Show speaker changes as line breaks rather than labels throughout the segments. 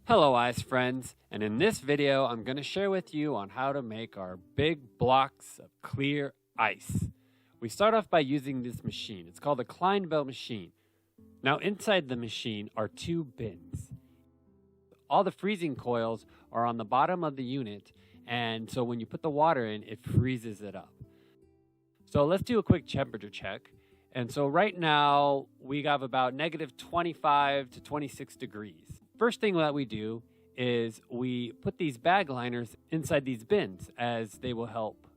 Hello ice friends, and in this video I'm going to share with you on how to make our big blocks of clear ice. We start off by using this machine. It's called a Kleinbell machine. Now inside the machine are two bins. All the freezing coils are on the bottom of the unit, and so when you put the water in, it freezes it up. So let's do a quick temperature check. And so right now we have about negative 25 to 26 degrees. First thing that we do is we put these bag liners inside these bins as they will help,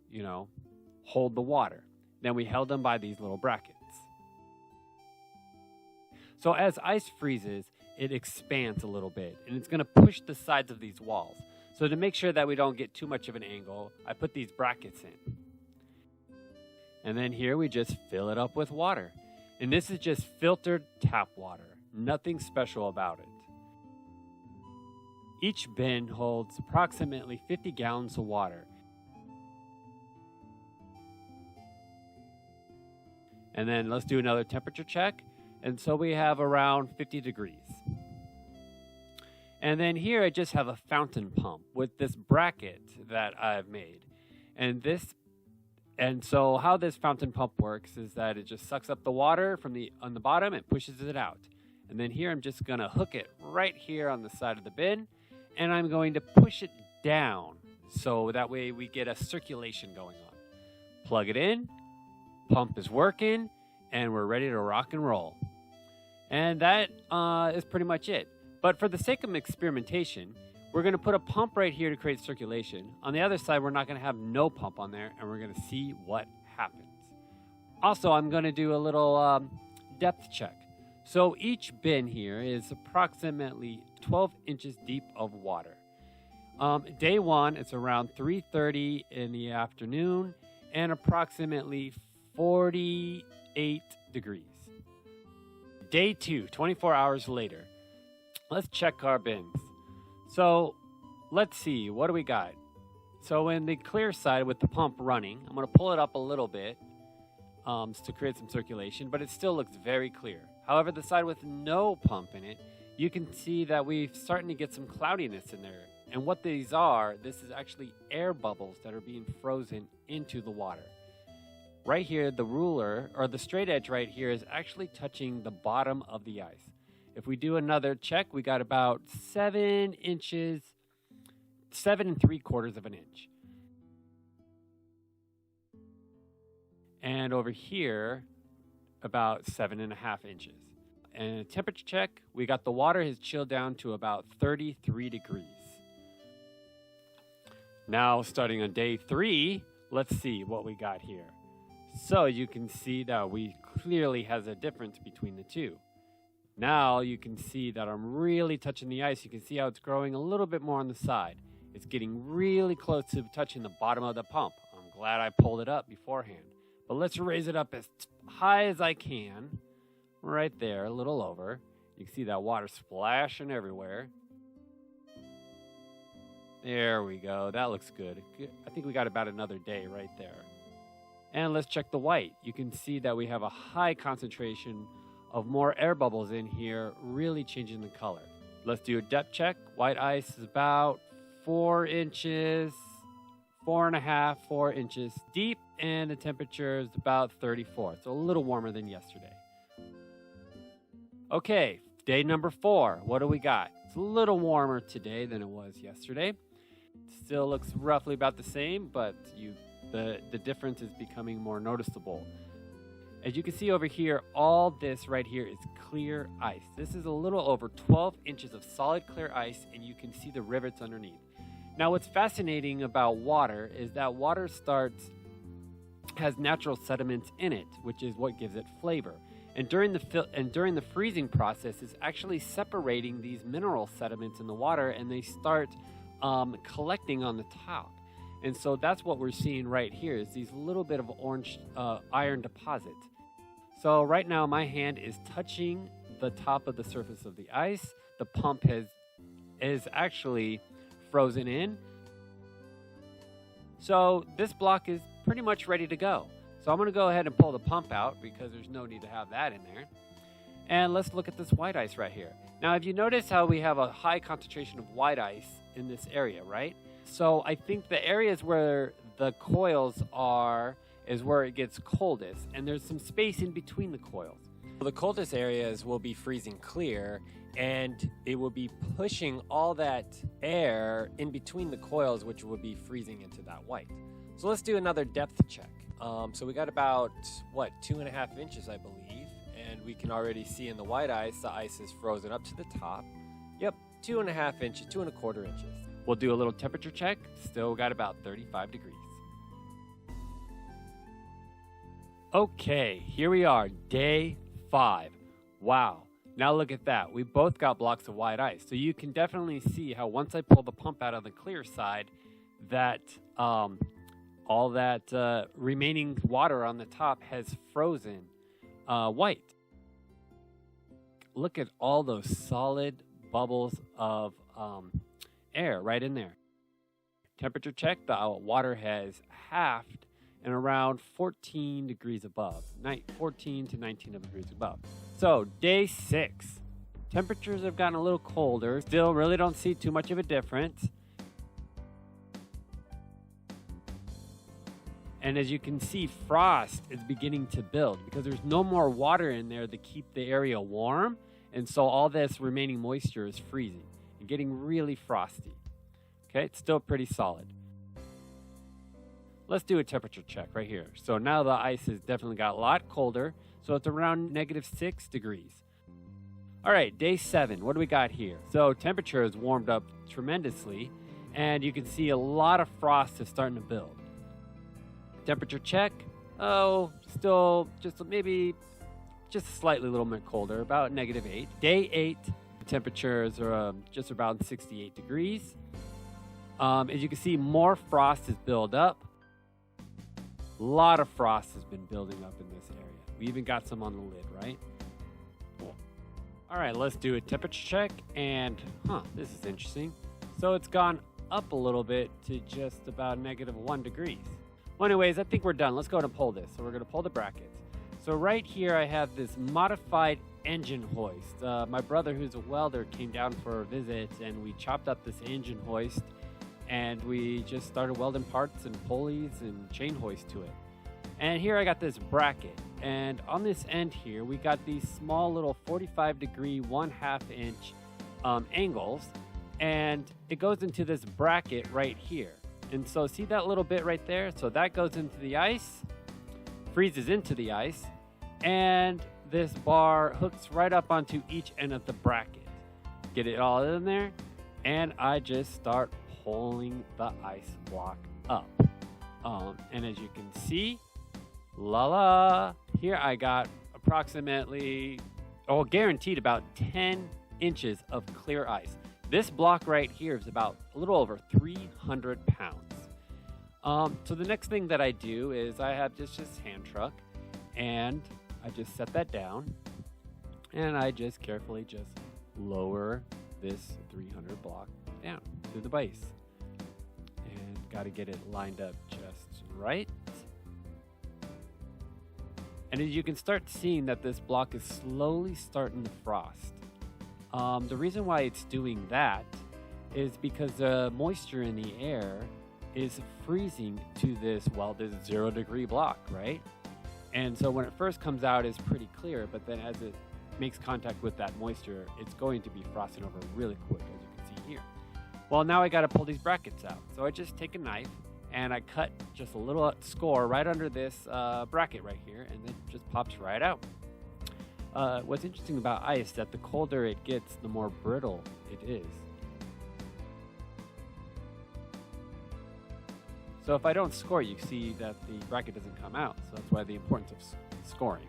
hold the water. Then we held them by these little brackets. So as ice freezes, it expands a little bit and it's going to push the sides of these walls. So to make sure that we don't get too much of an angle, I put these brackets in. And then here we just fill it up with water. And this is just filtered tap water. Nothing special about it. Each bin holds approximately 50 gallons of water. And then let's do another temperature check. And so we have around 50 degrees. And then here I just have a fountain pump with this bracket that I've made. And so how this fountain pump works is that it just sucks up the water on the bottom and pushes it out. And then here I'm just going to hook it right here on the side of the bin. And I'm going to push it down so that way we get a circulation going on. Plug it in, pump is working, and we're ready to rock and roll. And that is pretty much it. But for the sake of experimentation, we're going to put a pump right here to create circulation. On the other side, we're not going to have no pump on there, and we're going to see what happens. Also, I'm going to do a little depth check. So each bin here is approximately 12 inches deep of water. Day one, it's around 3:30 in the afternoon and approximately 48 degrees. Day two, 24 hours later. Let's check our bins. So let's see, what do we got? So in the clear side with the pump running, I'm going to pull it up a little bit to create some circulation, but it still looks very clear. However, the side with no pump in it, you can see that we're starting to get some cloudiness in there. And what these are, this is actually air bubbles that are being frozen into the water. Right here, the ruler, or the straight edge right here, is actually touching the bottom of the ice. If we do another check, we got about 7 inches, 7 3/4 of an inch. And over here, about 7.5 inches. And a temperature check, we got the water has chilled down to about 33 degrees. Now, starting on day 3, let's see what we got here. So you can see that we clearly has a difference between the two. Now you can see that I'm really touching the ice. You can see how it's growing a little bit more on the side. It's getting really close to touching the bottom of the pump. I'm glad I pulled it up beforehand. But let's raise it up as high as I can. Right there, a little over. You can see that water splashing everywhere. There we go. That looks good. I think we got about another day right there. And let's check the white. You can see that we have a high concentration of more air bubbles in here, really changing the color. Let's do a depth check. White ice is about 4 inches, 4.5, 4 inches deep, and the temperature is about 34. It's a little warmer than yesterday. Okay, day number 4. What do we got? It's a little warmer today than it was yesterday. Still looks roughly about the same, but the difference is becoming more noticeable. As you can see over here, all this right here is clear ice. This is a little over 12 inches of solid clear ice, and you can see the rivets underneath. Now, what's fascinating about water is that water has natural sediments in it, which is what gives it flavor. And during the freezing process, it's actually separating these mineral sediments in the water, and they start collecting on the top. And so that's what we're seeing right here is these little bit of orange iron deposits. So right now my hand is touching the top of the surface of the ice. The pump is actually frozen in. So this block is pretty much ready to go. So I'm going to go ahead and pull the pump out because there's no need to have that in there. And let's look at this white ice right here. Now, have you noticed how we have a high concentration of white ice in this area, right? So I think the areas where the coils are is where it gets coldest, and there's some space in between the coils. The coldest areas will be freezing clear, and it will be pushing all that air in between the coils, which will be freezing into that white. So let's do another depth check. So we got about, 2.5 inches, I believe. And we can already see in the white ice, the ice is frozen up to the top. Yep, 2.5 inches, 2.25 inches. We'll do a little temperature check. Still got about 35 degrees. Okay, here we are, day 5. Wow, now look at that. We both got blocks of white ice. So you can definitely see how once I pull the pump out on the clear side, that all that remaining water on the top has frozen white. Look at all those solid bubbles of air right in there. Temperature check, the water has halved and around 14 degrees above, 14 to 19 degrees above. So day 6, temperatures have gotten a little colder. Still really don't see too much of a difference. And as you can see, frost is beginning to build because there's no more water in there to keep the area warm. And so all this remaining moisture is freezing and getting really frosty. Okay, it's still pretty solid. Let's do a temperature check right here. So now the ice has definitely got a lot colder. So it's around -6 degrees. All right, day 7, what do we got here? So temperature has warmed up tremendously, and you can see a lot of frost is starting to build. Temperature check, still just slightly a little bit colder, about -8. Day 8, the temperatures are just around 68 degrees. As you can see, more frost has built up. A lot of frost has been building up in this area. We even got some on the lid, right? Cool. All right, let's do a temperature check. And, this is interesting. So it's gone up a little bit to just about -1 degrees. Well, anyways, I think we're done. Let's go ahead and pull this. So we're going to pull the brackets. So right here, I have this modified engine hoist. My brother, who's a welder, came down for a visit, and we chopped up this engine hoist, and we just started welding parts and pulleys and chain hoist to it. And here I got this bracket, and on this end here, we got these small little 45-degree, 1/2 inch angles, and it goes into this bracket right here. And so see that little bit right there? So that goes into the ice, freezes into the ice, and this bar hooks right up onto each end of the bracket. Get it all in there, and I just start pulling the ice block up. And as you can see, here I got approximately, guaranteed about 10 inches of clear ice. This block right here is about a little over 300 pounds. So the next thing that I do is I have just this hand truck, and I just set that down, and I just carefully just lower this 300 block down to the base. And got to get it lined up just right. And as you can start seeing that this block is slowly starting to frost. The reason why it's doing that is because the moisture in the air is freezing to this 0-degree block, right? And so when it first comes out, it's pretty clear, but then as it makes contact with that moisture, it's going to be frosting over really quick, as you can see here. Well, now I got to pull these brackets out. So I just take a knife and I cut just a little score right under this bracket right here, and it just pops right out. What's interesting about ice, that the colder it gets, the more brittle it is. So if I don't score, you see that the bracket doesn't come out. So that's why the importance of scoring.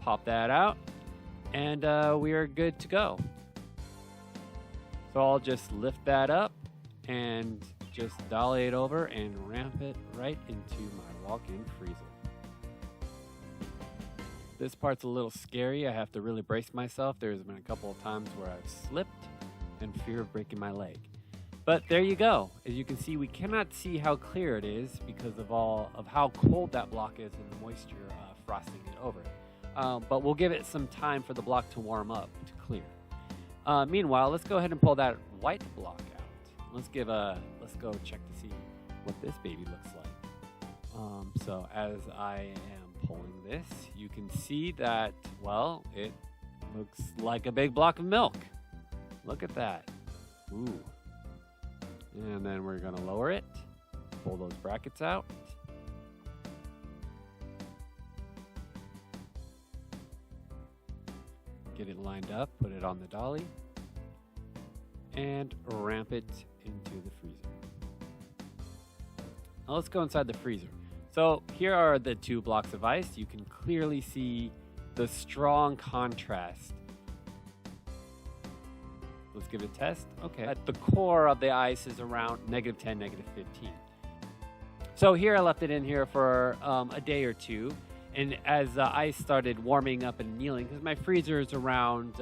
Pop that out, and we are good to go. So I'll just lift that up and just dolly it over and ramp it right into my walk-in freezer. This part's a little scary. I have to really brace myself. There's been a couple of times where I've slipped in fear of breaking my leg. But there you go. As you can see, we cannot see how clear it is because of how cold that block is and the moisture frosting it over. but we'll give it some time for the block to warm up to clear. Meanwhile, let's go ahead and pull that white block out. Let's go check to see what this baby looks like. So as I am pulling this, you can see that, well, it looks like a big block of milk. Look at that. Ooh. And then we're gonna lower it, pull those brackets out. Get it lined up, put it on the dolly, and ramp it into the freezer. Now let's go inside the freezer. So here are the two blocks of ice. You can clearly see the strong contrast. Let's give it a test. Okay. At the core of the ice is around -10, -15. So here I left it in here for a day or two. And as the ice started warming up and annealing, because my freezer is around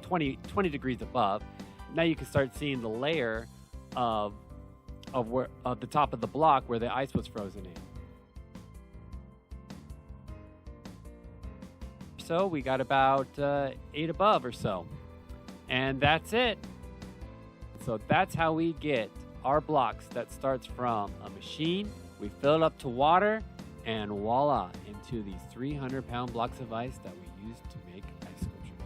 20 degrees above, now you can start seeing the layer of the top of the block where the ice was frozen in. So we got about 8 above or so. And that's it. So that's how we get our blocks that starts from a machine. We fill it up to water, and voila, into these 300-pound blocks of ice that we use to make ice sculptures.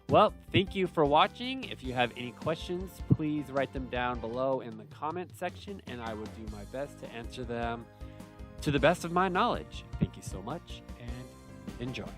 Well, thank you for watching. If you have any questions, please write them down below in the comment section, and I will do my best to answer them to the best of my knowledge. Thank you so much, and enjoy.